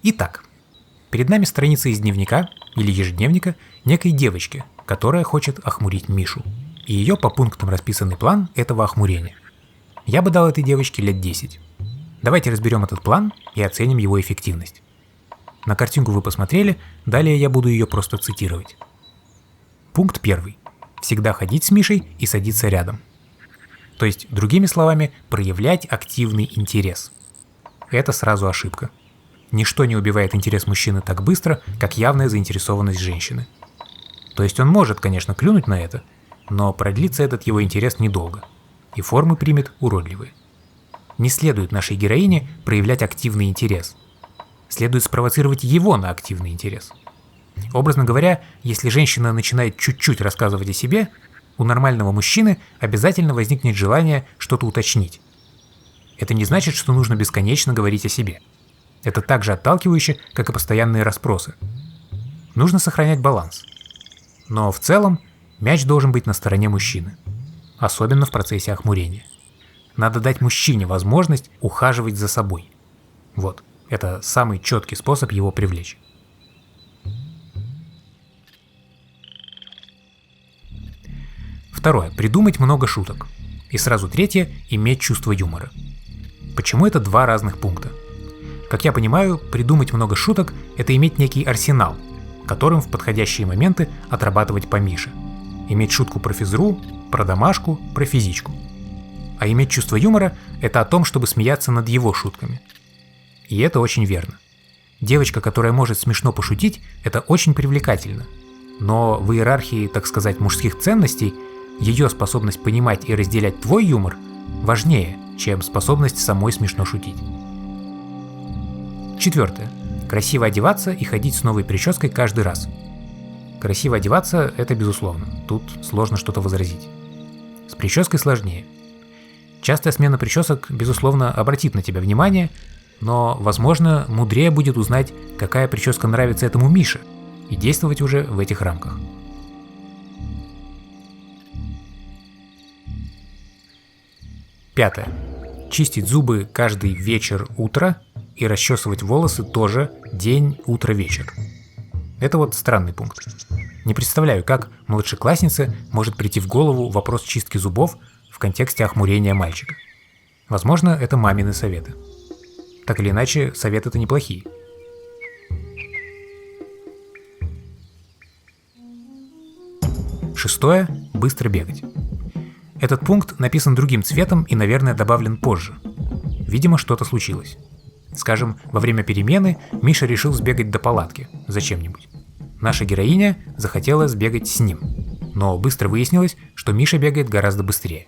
Итак, перед нами страница из дневника или ежедневника некой девочки, которая хочет охмурить Мишу. И ее по пунктам расписанный план этого охмурения. Я бы дал этой девочке лет 10. Давайте разберем этот план и оценим его эффективность. На картинку вы посмотрели, далее я буду ее просто цитировать. Пункт 1. Всегда ходить с Мишей и садиться рядом. То есть, другими словами, проявлять активный интерес. Это сразу ошибка. Ничто не убивает интерес мужчины так быстро, как явная заинтересованность женщины. То есть он может, конечно, клюнуть на это, но продлится этот его интерес недолго, и формы примет уродливые. Не следует нашей героине проявлять активный интерес. Следует спровоцировать его на активный интерес. Образно говоря, если женщина начинает чуть-чуть рассказывать о себе, у нормального мужчины обязательно возникнет желание что-то уточнить. Это не значит, что нужно бесконечно говорить о себе. Это так же отталкивающе, как и постоянные расспросы. Нужно сохранять баланс. Но в целом мяч должен быть на стороне мужчины. Особенно в процессе охмурения. Надо дать мужчине возможность ухаживать за собой. Вот, это самый четкий способ его привлечь. Второе. Придумать много шуток. И сразу третье. Иметь чувство юмора. Почему это два разных пункта? Как я понимаю, придумать много шуток – это иметь некий арсенал, которым в подходящие моменты отрабатывать по Мише. Иметь шутку про физру, про домашку, про физичку. А иметь чувство юмора – это о том, чтобы смеяться над его шутками. И это очень верно. Девочка, которая может смешно пошутить – это очень привлекательно. Но в иерархии, так сказать, мужских ценностей ее способность понимать и разделять твой юмор важнее, чем способность самой смешно шутить. Четвертое. Красиво одеваться и ходить с новой прической каждый раз. Красиво одеваться – это безусловно. Тут сложно что-то возразить. С прической сложнее. Частая смена причесок, безусловно, обратит на тебя внимание, но, возможно, мудрее будет узнать, какая прическа нравится этому Мише, и действовать уже в этих рамках. Пятое. Чистить зубы каждый вечер-утро и расчесывать волосы тоже день, утро, вечер. Это вот странный пункт. Не представляю, как младшекласснице может прийти в голову вопрос чистки зубов в контексте охмурения мальчика. Возможно, это мамины советы. Так или иначе, советы-то неплохие. Шестое. Быстро бегать. Этот пункт написан другим цветом и, наверное, добавлен позже. Видимо, что-то случилось. Скажем, во время перемены Миша решил сбегать до палатки, зачем-нибудь. Наша героиня захотела сбегать с ним, но быстро выяснилось, что Миша бегает гораздо быстрее.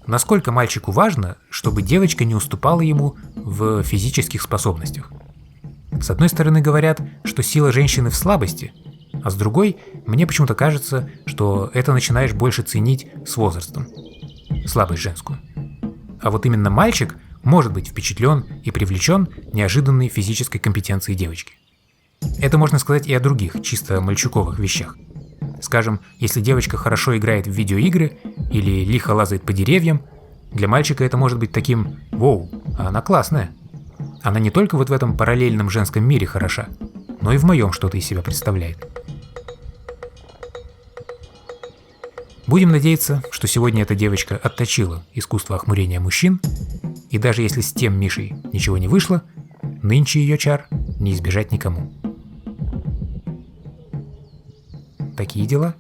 Насколько мальчику важно, чтобы девочка не уступала ему в физических способностях? С одной стороны говорят, что сила женщины в слабости, а с другой, мне почему-то кажется, что это начинаешь больше ценить с возрастом. Слабость женскую. А вот именно мальчик может быть впечатлен и привлечен неожиданной физической компетенцией девочки. Это можно сказать и о других, чисто мальчуковых вещах. Скажем, если девочка хорошо играет в видеоигры или лихо лазает по деревьям, для мальчика это может быть таким «Воу, а она классная». Она не только вот в этом параллельном женском мире хороша, но и в моем что-то из себя представляет. Будем надеяться, что сегодня эта девочка отточила искусство охмурения мужчин, и даже если с тем Мишей ничего не вышло, нынче ее чар не избежать никому. Такие дела.